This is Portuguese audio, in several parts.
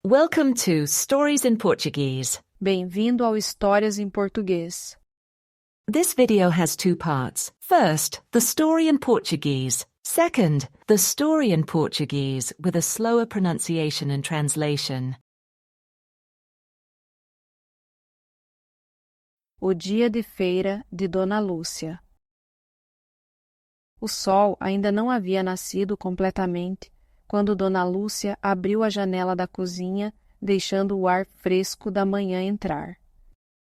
Welcome to Stories in Portuguese. Bem-vindo ao Histórias em Português. This video has two parts. First, the story in Portuguese. Second, the story in Portuguese with a slower pronunciation and translation. O dia de feira de Dona Lúcia. O sol ainda não havia nascido completamente quando Dona Lúcia abriu a janela da cozinha, deixando o ar fresco da manhã entrar.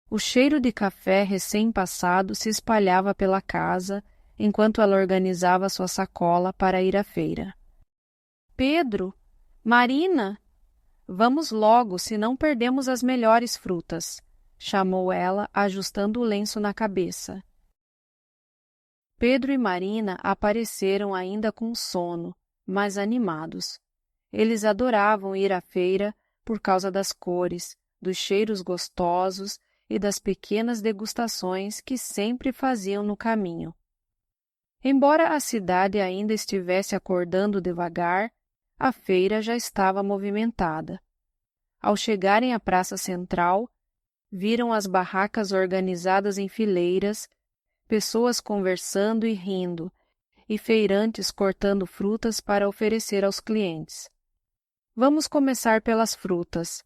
O cheiro de café recém-passado se espalhava pela casa enquanto ela organizava sua sacola para ir à feira. Pedro, Marina, vamos logo, senão perdemos as melhores frutas, chamou ela, ajustando o lenço na cabeça. Pedro e Marina apareceram ainda com sono, mas animados. Eles adoravam ir à feira por causa das cores, dos cheiros gostosos e das pequenas degustações que sempre faziam no caminho. Embora a cidade ainda estivesse acordando devagar, a feira já estava movimentada. Ao chegarem à praça central, viram as barracas organizadas em fileiras, pessoas conversando e rindo, e feirantes cortando frutas para oferecer aos clientes. Vamos começar pelas frutas.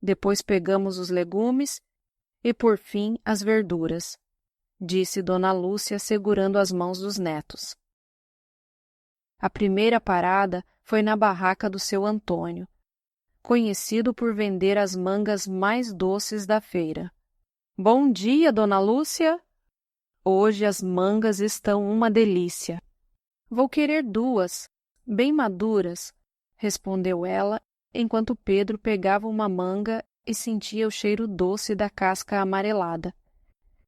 Depois pegamos os legumes e, por fim, as verduras, disse Dona Lúcia segurando as mãos dos netos. A primeira parada foi na barraca do seu Antônio, conhecido por vender as mangas mais doces da feira. Bom dia, Dona Lúcia! Hoje as mangas estão uma delícia. Vou querer duas, bem maduras, respondeu ela, enquanto Pedro pegava uma manga e sentia o cheiro doce da casca amarelada.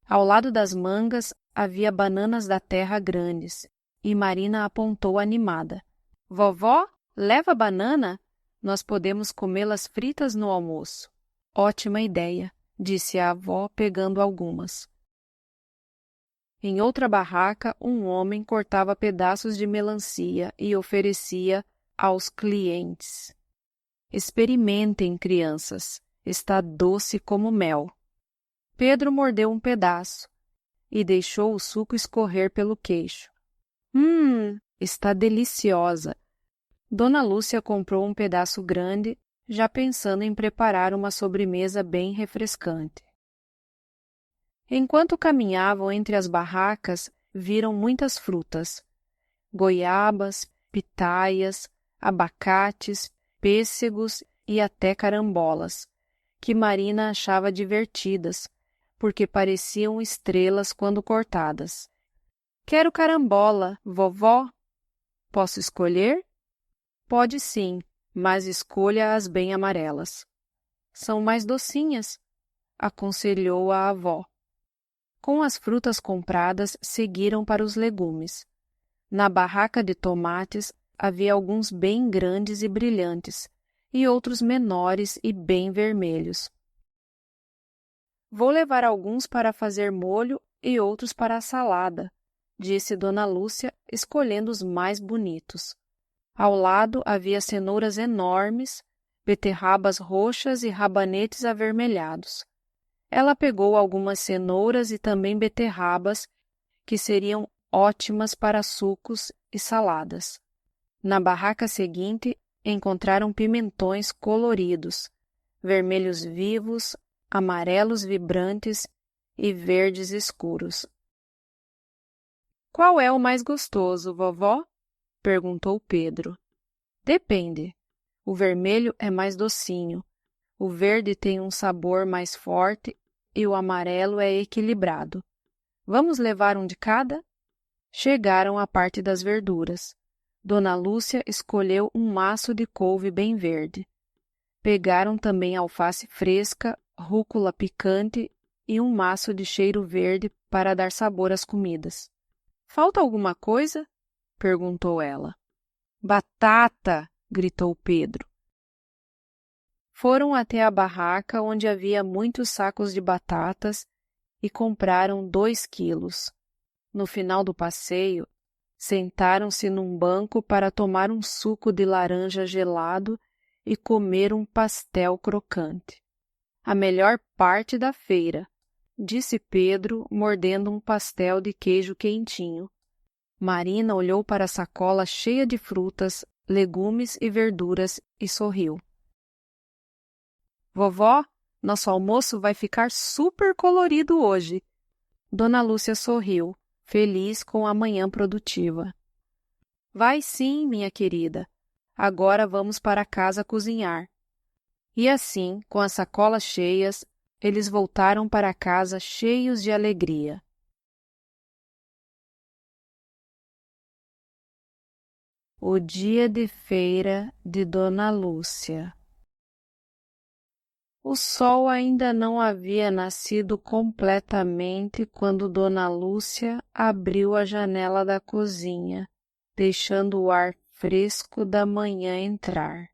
Ao lado das mangas havia bananas da terra grandes, e Marina apontou animada. Vovó, leva banana? Nós podemos comê-las fritas no almoço. Ótima ideia, disse a avó, pegando algumas. Em outra barraca, um homem cortava pedaços de melancia e oferecia aos clientes. Experimentem, crianças, está doce como mel. Pedro mordeu um pedaço e deixou o suco escorrer pelo queixo. Está deliciosa. Dona Lúcia comprou um pedaço grande, já pensando em preparar uma sobremesa bem refrescante. Enquanto caminhavam entre as barracas, viram muitas frutas. Goiabas, pitaias, abacates, pêssegos e até carambolas, que Marina achava divertidas, porque pareciam estrelas quando cortadas. Quero carambola, vovó. Posso escolher? Pode sim, mas escolha as bem amarelas. São mais docinhas, aconselhou a avó. Com as frutas compradas, seguiram para os legumes. Na barraca de tomates havia alguns bem grandes e brilhantes, e outros menores e bem vermelhos. Vou levar alguns para fazer molho e outros para a salada, disse Dona Lúcia, escolhendo os mais bonitos. Ao lado havia cenouras enormes, beterrabas roxas e rabanetes avermelhados. Ela pegou algumas cenouras e também beterrabas, que seriam ótimas para sucos e saladas. Na barraca seguinte, encontraram pimentões coloridos, vermelhos vivos, amarelos vibrantes e verdes escuros. Qual é o mais gostoso, vovó? Perguntou Pedro. Depende. O vermelho é mais docinho. O verde tem um sabor mais forte e o amarelo é equilibrado. Vamos levar um de cada? Chegaram à parte das verduras. Dona Lúcia escolheu um maço de couve bem verde. Pegaram também alface fresca, rúcula picante e um maço de cheiro verde para dar sabor às comidas. Falta alguma coisa? Perguntou ela. Batata! Gritou Pedro. Foram até a barraca onde havia muitos sacos de batatas e compraram 2 quilos. No final do passeio, sentaram-se num banco para tomar um suco de laranja gelado e comer um pastel crocante. A melhor parte da feira, disse Pedro, mordendo um pastel de queijo quentinho. Marina olhou para a sacola cheia de frutas, legumes e verduras e sorriu. Vovó, nosso almoço vai ficar super colorido hoje. Dona Lúcia sorriu, feliz com a manhã produtiva. Vai sim, minha querida. Agora vamos para casa cozinhar. E assim, com as sacolas cheias, eles voltaram para casa cheios de alegria. O dia de feira de Dona Lúcia. O sol ainda não havia nascido completamente quando Dona Lúcia abriu a janela da cozinha, deixando o ar fresco da manhã entrar.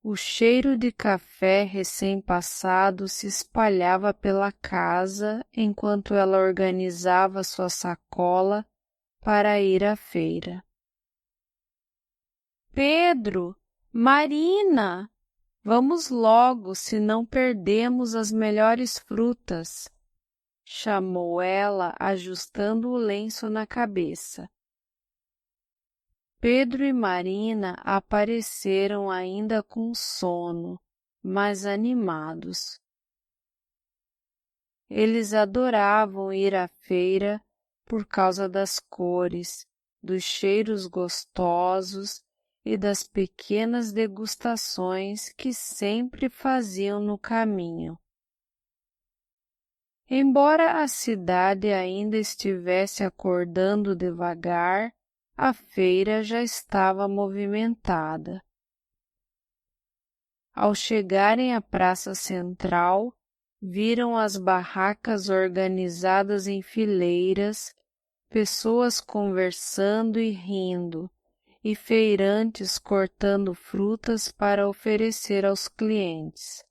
O cheiro de café recém-passado se espalhava pela casa enquanto ela organizava sua sacola para ir à feira. Pedro, Marina, vamos logo, senão perdemos as melhores frutas, chamou ela, ajustando o lenço na cabeça. Pedro e Marina apareceram ainda com sono, mas animados. Eles adoravam ir à feira por causa das cores, dos cheiros gostosos e das pequenas degustações que sempre faziam no caminho. Embora a cidade ainda estivesse acordando devagar, a feira já estava movimentada. Ao chegarem à praça central, viram as barracas organizadas em fileiras, pessoas conversando e rindo, e feirantes cortando frutas para oferecer aos clientes.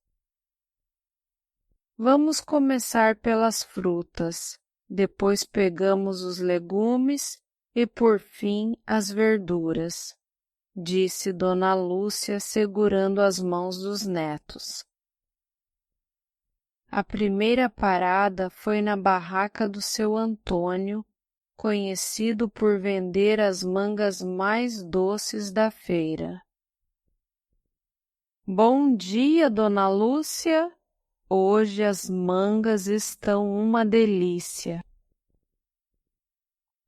Vamos começar pelas frutas, depois pegamos os legumes e, por fim, as verduras, disse Dona Lúcia segurando as mãos dos netos. A primeira parada foi na barraca do seu Antônio, conhecido por vender as mangas mais doces da feira. Bom dia, Dona Lúcia! Hoje as mangas estão uma delícia.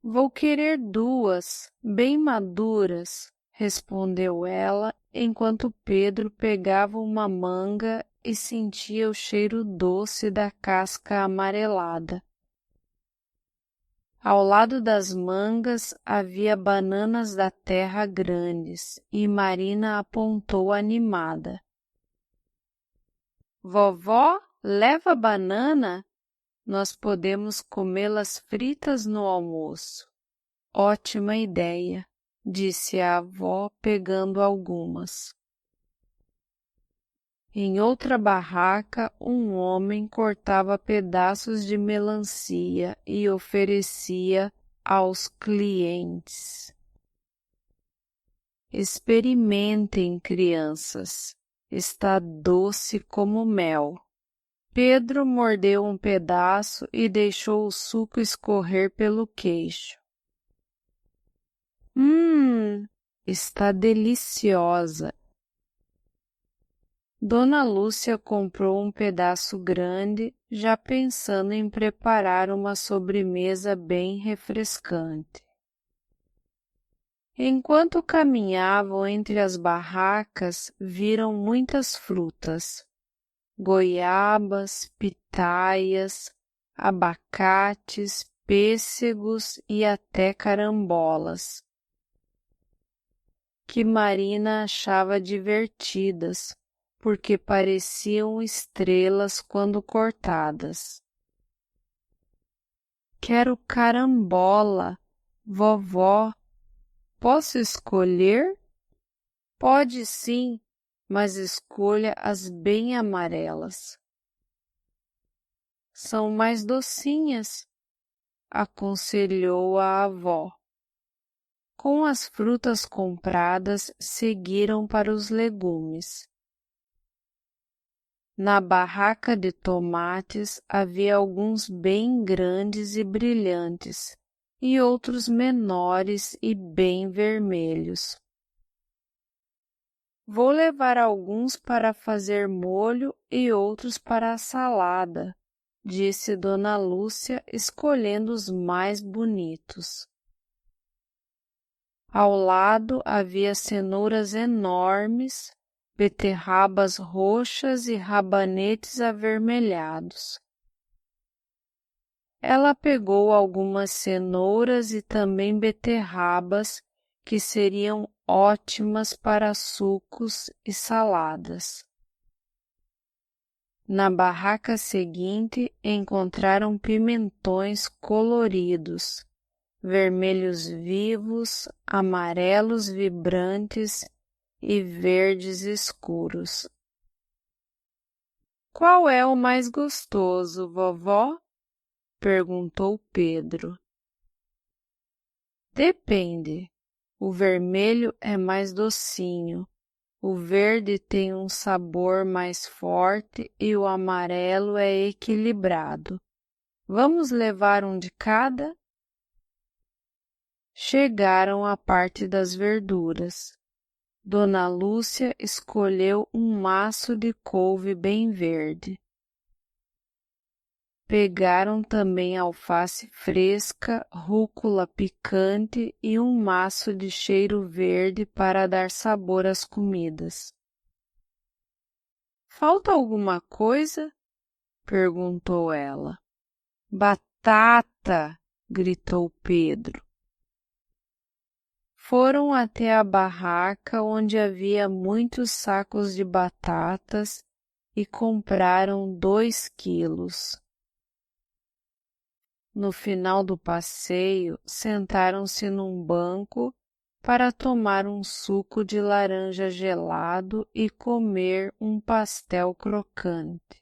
Vou querer 2, bem maduras, respondeu ela, enquanto Pedro pegava uma manga e sentia o cheiro doce da casca amarelada. Ao lado das mangas havia bananas da terra grandes e Marina apontou animada. Vovó, leva banana? Nós podemos comê-las fritas no almoço. Ótima ideia, disse a avó pegando algumas. Em outra barraca, um homem cortava pedaços de melancia e oferecia aos clientes. Experimentem, crianças. Está doce como mel. Pedro mordeu um pedaço e deixou o suco escorrer pelo queixo. Está deliciosa. Dona Lúcia comprou um pedaço grande, já pensando em preparar uma sobremesa bem refrescante. Enquanto caminhavam entre as barracas, viram muitas frutas. Goiabas, pitaias, abacates, pêssegos e até carambolas, que Marina achava divertidas, porque pareciam estrelas quando cortadas. Quero carambola, vovó. Posso escolher? Pode sim, mas escolha as bem amarelas. São mais docinhas, aconselhou a avó. Com as frutas compradas, seguiram para os legumes. Na barraca de tomates havia alguns bem grandes e brilhantes, e outros menores e bem vermelhos. Vou levar alguns para fazer molho e outros para a salada, disse Dona Lúcia, escolhendo os mais bonitos. Ao lado havia cenouras enormes, beterrabas roxas e rabanetes avermelhados. Ela pegou algumas cenouras e também beterrabas, que seriam ótimas para sucos e saladas. Na barraca seguinte encontraram pimentões coloridos, vermelhos vivos, amarelos vibrantes e verdes escuros. Qual é o mais gostoso, vovó? Perguntou Pedro. Depende. O vermelho é mais docinho, o verde tem um sabor mais forte e o amarelo é equilibrado. Vamos levar um de cada? Chegaram à parte das verduras. Dona Lúcia escolheu um maço de couve bem verde. Pegaram também alface fresca, rúcula picante e um maço de cheiro verde para dar sabor às comidas. Falta alguma coisa? Perguntou ela. Batata! Gritou Pedro. Foram até a barraca onde havia muitos sacos de batatas e compraram 2 quilos. No final do passeio, sentaram-se num banco para tomar um suco de laranja gelado e comer um pastel crocante.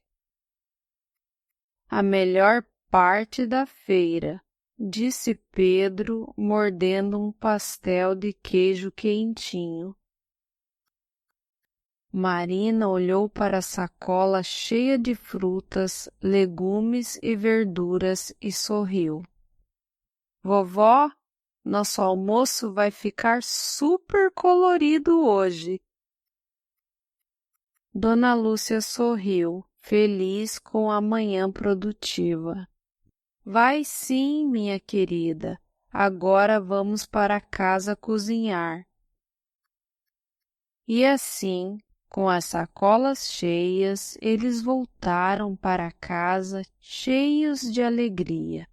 A melhor parte da feira, disse Pedro, mordendo um pastel de queijo quentinho. Marina olhou para a sacola cheia de frutas, legumes e verduras e sorriu. Vovó, nosso almoço vai ficar super colorido hoje. Dona Lúcia sorriu, feliz com a manhã produtiva. Vai sim, minha querida. Agora vamos para casa cozinhar. E assim, com as sacolas cheias, eles voltaram para casa cheios de alegria.